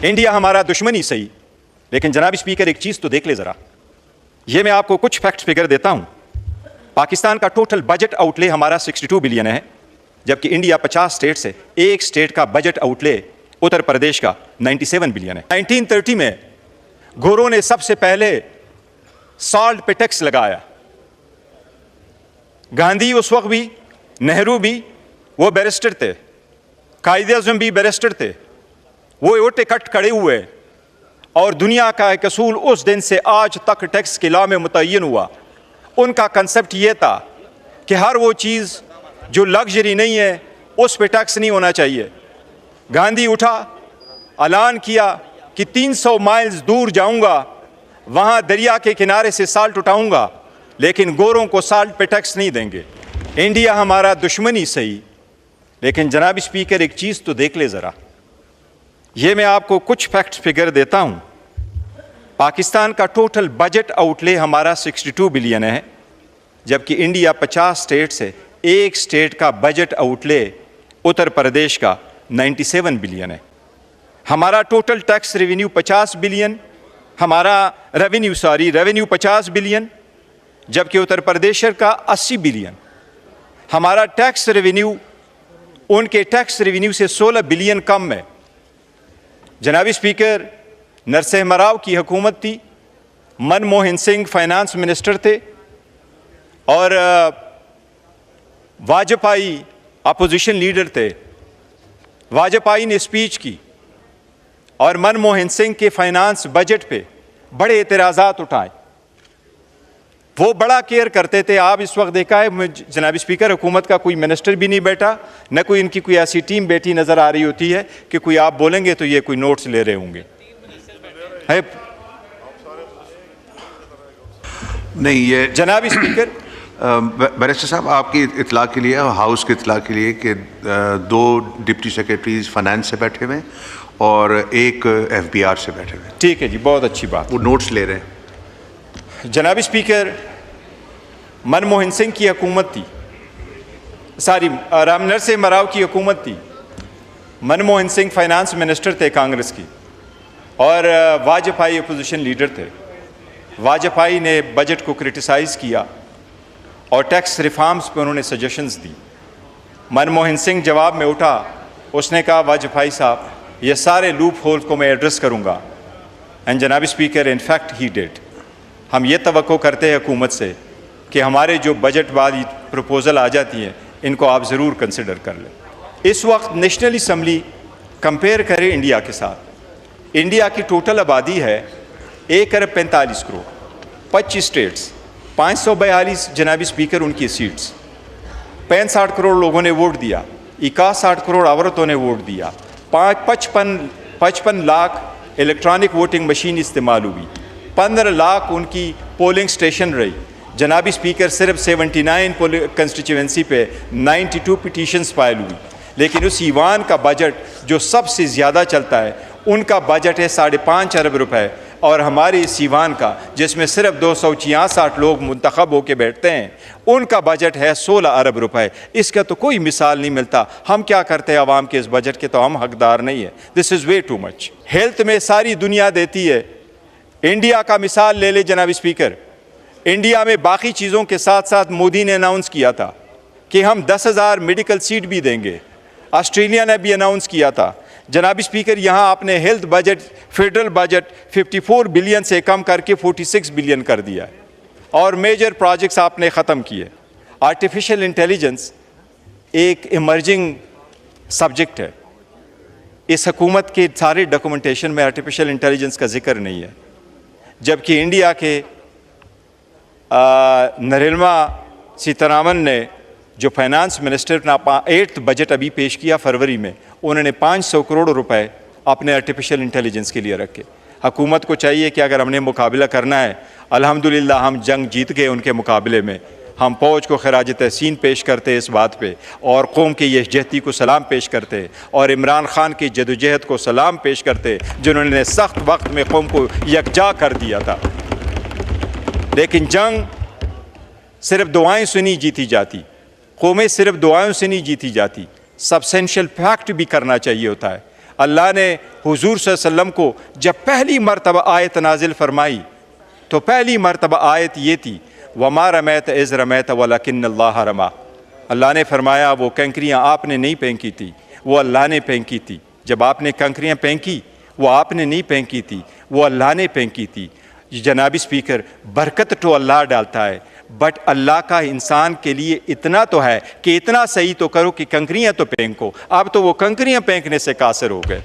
India हमारा दुश्मन ही सही, लेकिन जनाब स्पीकर एक चीज़ तो देख ले ज़रा। ये मैं आपको कुछ फैक्ट फिगर देता हूँ। पाकिस्तान का टोटल बजट आउटले हमारा 62 बिलियन है, जबकि इंडिया 50 स्टेट से एक स्टेट का बजट आउटले उत्तर प्रदेश का 97 बिलियन है। 1930 में गोरों ने सबसे पहले सॉल्ट पे टैक्स लगाया। गांधी उस वक्त भी, नेहरू भी वो बैरिस्टर थे, कायदे आज़म भी बैरिस्टर थे, वो ओटे कट खड़े हुए और दुनिया का एक असूल उस दिन से आज तक टैक्स के लॉ में मुतय्यन हुआ। उनका कंसेप्ट ये था कि हर वो चीज़ जो लग्जरी नहीं है उस पर टैक्स नहीं होना चाहिए। गांधी उठा, ऐलान किया कि 300 माइल्स दूर जाऊंगा, वहाँ दरिया के किनारे से साल्ट उठाऊंगा, लेकिन गोरों को साल्ट पे टैक्स नहीं देंगे। इंडिया हमारा दुश्मन ही सही, लेकिन जनाब स्पीकर एक चीज़ तो देख ले ज़रा। ये मैं आपको कुछ फैक्ट फिगर देता हूँ। पाकिस्तान का टोटल बजट आउटले हमारा 62 बिलियन है, जबकि इंडिया 50 स्टेट से एक स्टेट का बजट आउटले उत्तर प्रदेश का 97 बिलियन है। हमारा total tax revenue 50 billion, revenue 50 billion, जबकि उत्तर प्रदेश का 80 बिलियन। हमारा टैक्स रेवेन्यू उनके टैक्स रेवेन्यू से 16 बिलियन कम है। जनाब स्पीकर, नरसिम्हा राव की हुकूमत थी, मनमोहन सिंह फाइनेंस मिनिस्टर थे और वाजपेयी अपोजिशन लीडर थे। वाजपेयी ने स्पीच की और मनमोहन सिंह के फाइनेंस बजट पे बड़े एतराज़ात उठाए। वो बड़ा केयर करते थे। आप इस वक्त देखा है जनाब स्पीकर, हुकूमत का कोई मिनिस्टर भी नहीं बैठा, न कोई इनकी कोई ऐसी टीम बैठी नज़र आ रही होती है कि कोई आप बोलेंगे तो ये कोई नोट्स ले रहे होंगे। नहीं, ये जनाब स्पीकर, बैरिस्टर साहब आपकी इत्तला के लिए, हाउस की इत्तला के लिए कि 2 डिप्टी सेक्रेटरीज फाइनेंस से बैठे हुए और एक FBR से बैठे हुए। ठीक है जी, बहुत अच्छी बात। वो नोट्स ले रहे हैं। जनाब स्पीकर, मनमोहन सिंह की हुकूमत थी, नरसिम्हा राव की हुकूमत थी। मनमोहन सिंह फाइनेंस मिनिस्टर थे कांग्रेस की और वाजपेयी अपोजिशन लीडर थे। वाजपेयी ने बजट को क्रिटिसाइज़ किया और टैक्स रिफॉर्म्स पे उन्होंने सजेशंस दी। मनमोहन सिंह जवाब में उठा, उसने कहा वाजपेयी साहब ये सारे लूप होल को मैं एड्रेस करूँगा। एंड जनाब स्पीकर, इनफैक्ट ही डिड। हम ये तवक्को करते हैं हुकूमत से कि हमारे जो बजट वाली प्रपोज़ल आ जाती हैं इनको आप ज़रूर कंसिडर कर लें। इस वक्त नेशनल असम्बली कंपेयर करें इंडिया के साथ, इंडिया की टोटल आबादी है 1 अरब 45 करोड़, 25 स्टेट्स, 542 जनाब स्पीकर उनकी सीट्स, 65 करोड़ लोगों ने वोट दिया, 61 करोड़ औरतों ने वोट दिया, 55 लाख इलेक्ट्रॉनिक वोटिंग मशीन इस्तेमाल हुई, 15 लाख उनकी पोलिंग स्टेशन रही। जनाब स्पीकर, सिर्फ 79 कंस्टिट्यूंसी पे 92 पिटीशंस फाइल हुई, लेकिन उस ईवान का बजट जो सबसे ज़्यादा चलता है उनका बजट है 5.5 अरब रुपए, और हमारे इस ईवान का जिसमें सिर्फ 266 लोग मुंतखब होकर बैठते हैं उनका बजट है 16 अरब रुपए। इसका तो कोई मिसाल नहीं मिलता। हम क्या करते हैं आवाम के इस बजट के, तो हम हकदार नहीं है। This is way too much. Health में सारी दुनिया देती है, इंडिया का मिसाल ले ले जनाब स्पीकर। इंडिया में बाकी चीज़ों के साथ साथ मोदी ने अनाउंस किया था कि हम 10,000 मेडिकल सीट भी देंगे। ऑस्ट्रेलिया ने भी अनाउंस किया था। जनाब स्पीकर, यहाँ आपने health budget, federal budget 54 billion से कम करके 46 बिलियन कर दिया है और मेजर प्रोजेक्ट्स आपने ख़त्म किए। आर्टिफिशियल इंटेलिजेंस एक इमर्जिंग सब्जेक्ट है। इस हुकूमत के सारे डॉक्यूमेंटेशन में आर्टिफिशियल इंटेलिजेंस का जिक्र नहीं है, जबकि इंडिया के निर्मला सीतारामन ने जो फाइनेंस मिनिस्टर ने 8th बजट अभी पेश किया फरवरी में, उन्होंने 500 करोड़ रुपए अपने आर्टिफिशियल इंटेलिजेंस के लिए रखे। हुकूमत को चाहिए कि अगर हमने मुकाबला करना है, अल्हम्दुलिल्लाह हम जंग जीत गए उनके मुकाबले में, हम फ़ौज को खराज तहसीन पेश करते इस बात पे और कौम के यकजहती को सलाम पेश करते और इमरान खान की जदोजहद को सलाम पेश करते जिन्होंने सख्त वक्त में कौम को यकजा कर दिया था। लेकिन जंग सिर्फ दुआएं से नहीं जीती जाती, कौमें सिर्फ दुआओं से नहीं जीती जाती, सब्सटेंशियल फैक्ट भी करना चाहिए होता है। अल्लाह ने हुजूर सल्लल्लाहु अलैहि वसल्लम को जब पहली मरतबा आयत नाजिल फरमाई तो पहली मरतबा आयत ये थी, वमा रमैत इज़ रमैत वलकिन्नल्लाह रमा। अल्लाह ने फरमाया वो कंकरियाँ आपने नहीं फेंकी थी, वो अल्लाह ने फेंकी थी। जब आपने कंकरियाँ फेंकी वो आपने नहीं फेंकी थी, वो अल्लाह ने फेंकी थी। जनाबी स्पीकर, बरकत तो अल्लाह डालता है, बट अल्लाह का इंसान के लिए इतना तो है कि इतना सही तो करो कि कंकरियाँ तो फेंको। अब तो वो कंकरियाँ फेंकने से कासिर हो गए।